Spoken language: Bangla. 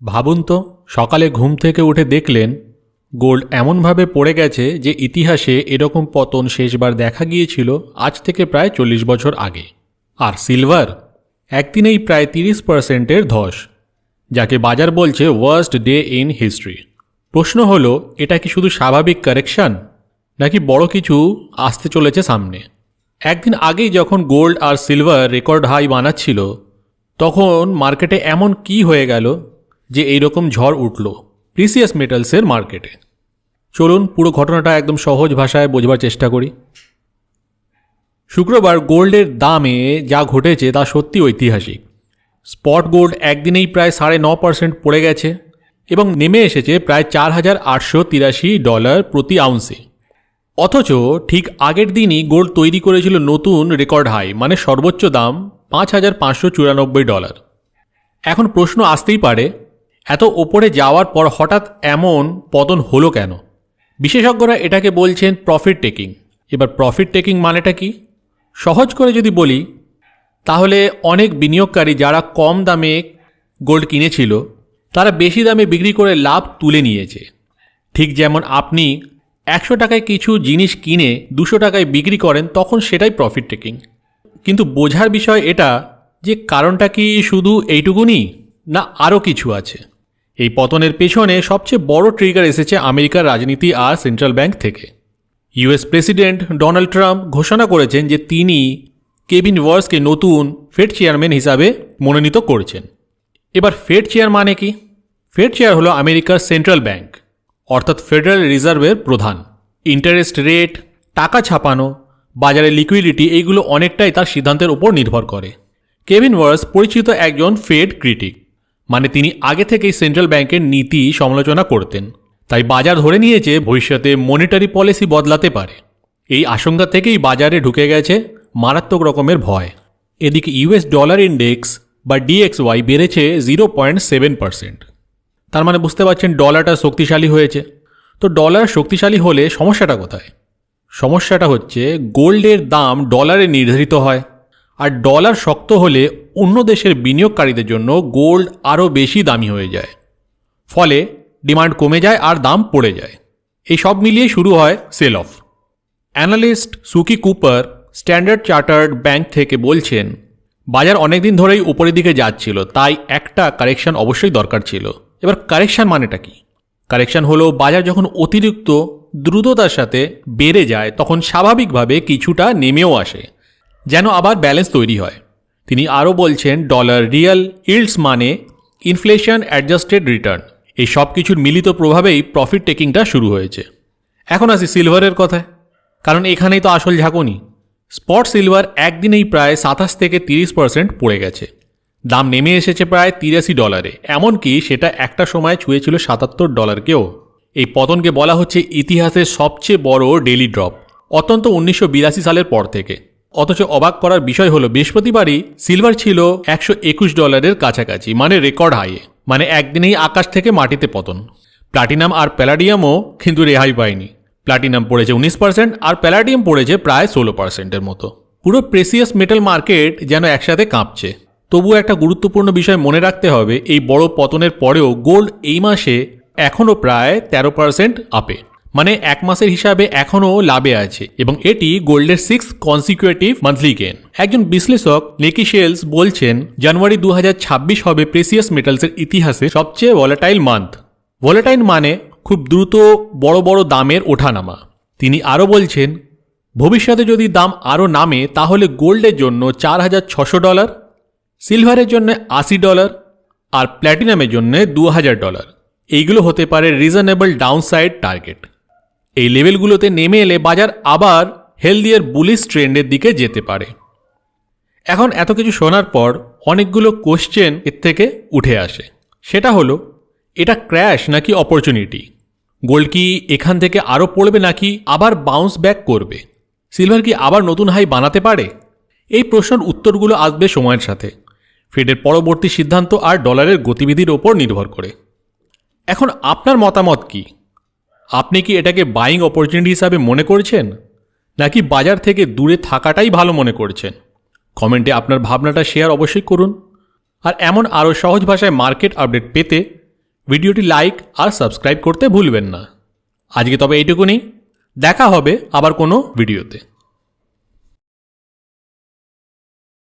ভাবুন তো, সকালে ঘুম থেকে উঠে দেখলেন গোল্ড এমনভাবে পড়ে গেছে যে ইতিহাসে এরকম পতন শেষবার দেখা গিয়েছিল আজ থেকে প্রায় 40 বছর আগে। আর সিলভার একদিনেই প্রায় 30%-এর ধস, যাকে বাজার বলছে ওয়ার্স্ট ডে ইন হিস্ট্রি। প্রশ্ন হলো, এটা কি শুধু স্বাভাবিক কারেকশন, নাকি বড় কিছু আসতে চলেছে সামনে? একদিন আগেই যখন গোল্ড আর সিলভার রেকর্ড হাই বানাচ্ছিল, তখন মার্কেটে এমন কি হয়ে গেল যে এইরকম ঝড় উঠল প্রিসিয়াস মেটালসের মার্কেটে? চলুন পুরো ঘটনাটা একদম সহজ ভাষায় বোঝবার চেষ্টা করি। শুক্রবার গোল্ডের দামে যা ঘটেছে তা সত্যি ঐতিহাসিক। স্পট গোল্ড একদিনেই প্রায় 9.5% পড়ে গেছে এবং নেমে এসেছে প্রায় $4,883 প্রতি আউন্সে। অথচ ঠিক আগের দিনই গোল্ড তৈরি করেছিল নতুন রেকর্ড হাই, মানে সর্বোচ্চ দাম $5,594। এখন প্রশ্ন আসতেই পারে, এত ওপরে যাওয়ার পর হঠাৎ এমন পতন হলো কেন? বিশেষজ্ঞরা এটাকে বলছেন প্রফিট টেকিং। এবার প্রফিট টেকিং মানেটা কি? সহজ করে যদি বলি, তাহলে অনেক বিনিয়োগকারী যারা কম দামে গোল্ড কিনেছিল, তারা বেশি দামে বিক্রি করে লাভ তুলে নিয়েছে। ঠিক যেমন আপনি 100 টাকায় কিছু জিনিস কিনে 200 টাকায় বিক্রি করেন, তখন সেটাই প্রফিট টেকিং। কিন্তু বোঝার বিষয় এটা যে কারণটা কি শুধু এইটুকুনি, না আরও কিছু আছে? এই পতনের পেছনে সবচেয়ে বড় ট্রিগার এসেছে আমেরিকার রাজনীতি আর সেন্ট্রাল ব্যাংক থেকে। ইউএস প্রেসিডেন্ট ডোনাল্ড ট্রাম্প ঘোষণা করেছেন যে তিনি কেভিন ওয়ার্সকে নতুন ফেড চেয়ারম্যান হিসাবে মনোনীত করেছেন। এবার ফেড চেয়ার মানে কি? ফেড চেয়ার হলো আমেরিকার সেন্ট্রাল ব্যাংক, অর্থাৎ ফেডারেল রিজার্ভের প্রধান। ইন্টারেস্ট রেট, টাকা ছাপানো, বাজারে লিকুইডিটি, এইগুলো অনেকটাই তার সিদ্ধান্তের উপর নির্ভর করে। কেভিন ওয়ার্স পরিচিত একজন ফেড ক্রিটিক, মানে তিনি আগে থেকেই সেন্ট্রাল ব্যাংকের নীতি সমালোচনা করতেন। তাই বাজার ধরে নিয়েছে ভবিষ্যতে মনিটারি পলিসি বদলাতে পারে। এই আশঙ্কা থেকেই বাজারে ঢুকে গেছে মারাত্মক রকমের ভয়। এদিকে ইউএস ডলার ইন্ডেক্স বা DXY বেড়েছে 0.7%। তার মানে বুঝতে পারছেন ডলারটা শক্তিশালী হয়েছে। তো ডলার শক্তিশালী হলে সমস্যাটা কোথায়? সমস্যাটা হচ্ছে গোল্ডের দাম ডলারে নির্ধারিত হয়, আর ডলার শক্ত হলে অন্য দেশের বিনিয়োগকারীদের জন্য গোল্ড আরও বেশি দামি হয়ে যায়। ফলে ডিমান্ড কমে যায় আর দাম পড়ে যায়। এই সব মিলিয়ে শুরু হয় sell off. Analyst Suki Cooper Standard Chartered bank থেকে বলছেন, বাজার অনেকদিন ধরেই উপরের দিকে যাচ্ছিল, তাই একটা কারেকশন অবশ্যই দরকার ছিল। এবার কারেকশন মানেটা কি? কারেকশন হলো বাজার যখন অতিরিক্ত দ্রুততার সাথে বেড়ে যায়, তখন স্বাভাবিকভাবে কিছুটা নেমেও আসে, যেন আবার ব্যালেন্স তৈরি হয়। তিনি আরও বলছেন, ডলার রিয়েল ইল্ডস মানে ইনফ্লেশন অ্যাডজাস্টেড রিটার্ন। এই সব কিছুর মিলিত প্রভাবেই প্রফিট টেকিংটা শুরু হয়েছে। এখন আসি সিলভারের কথায়, কারণ এখানেই তো আসল ঝাঁকুনি। স্পট সিলভার একদিনেই প্রায় 27 থেকে 30% পড়ে গেছে। দাম নেমে এসেছে প্রায় $83। এমনকি সেটা একটা সময় ছুঁয়েছিল $77কেও। এই পতনকে বলা হচ্ছে ইতিহাসের সবচেয়ে বড় ডেইলি ড্রপ, অত্যন্ত 1982 সালের পর থেকে। অথচ অবাক করার বিষয় হলো, বৃহস্পতিবারই সিলভার ছিল $121 কাছাকাছি, মানে রেকর্ড হাইয়ে। মানে একদিনেই আকাশ থেকে মাটিতে পতন। প্লাটিনাম আর প্যালাডিয়ামও কিন্তু রেহাই পায়নি। প্লাটিনাম পড়েছে 19% আর প্যালাডিয়াম পড়েছে প্রায় 16%-এর মতো। পুরো প্রেসিয়াস মেটাল মার্কেট যেন একসাথে কাঁপছে। তবুও একটা গুরুত্বপূর্ণ বিষয় মনে রাখতে হবে, এই বড় পতনের পরেও গোল্ড এই মাসে এখনও প্রায় 13% আপে, মানে এক মাসের হিসাবে এখনও লাভে আছে, এবং এটি গোল্ডের 6th কনসিকিউটিভ মান্থলি গেন। একজন বিশ্লেষক নেকি শেলস বলছেন, জানুয়ারি 2026 হবে প্রেসিয়াস মেটালসের ইতিহাসে সবচেয়ে ভোলাটাইল মান্থ। ভোলাটাইল মানে খুব দ্রুত বড় বড় দামের ওঠানামা। তিনি আরও বলছেন, ভবিষ্যতে যদি দাম আরও নামে তাহলে গোল্ডের জন্য $4,600, সিলভারের জন্য $80 আর প্ল্যাটিনামের জন্য $2,000। এইগুলো হতে পারে রিজনেবল ডাউনসাইড টার্গেট। এই লেভেলগুলোতে নেমে এলে বাজার আবার হেলদিয়ার বুলিশ ট্রেন্ডের দিকে যেতে পারে। এখন এত কিছু শোনার পর অনেকগুলো কোশ্চেন এর থেকে উঠে আসে। সেটা হলো, এটা ক্র্যাশ নাকি অপরচুনিটি? গোল্ড কি এখান থেকে আরও পড়বে নাকি আবার বাউন্স ব্যাক করবে? সিলভার কি আবার নতুন হাই বানাতে পারে? এই প্রশ্নের উত্তরগুলো আসবে সময়ের সাথে, ফেডের পরবর্তী সিদ্ধান্ত আর ডলারের গতিবিধির ওপর নির্ভর করে। এখন আপনার মতামত কি? আপনি কি এটাকে বাইং অপরচুনিটি হিসাবে মনে করছেন, নাকি বাজার থেকে দূরে থাকাটাই ভালো মনে করছেন? কমেন্টে আপনার ভাবনাটা শেয়ার অবশ্যই করুন। আর এমন আরও সহজ ভাষায় মার্কেট আপডেট পেতে ভিডিওটি লাইক আর সাবস্ক্রাইব করতে ভুলবেন না। আজকে তবে এইটুকুনি, দেখা হবে আবার কোনো ভিডিওতে।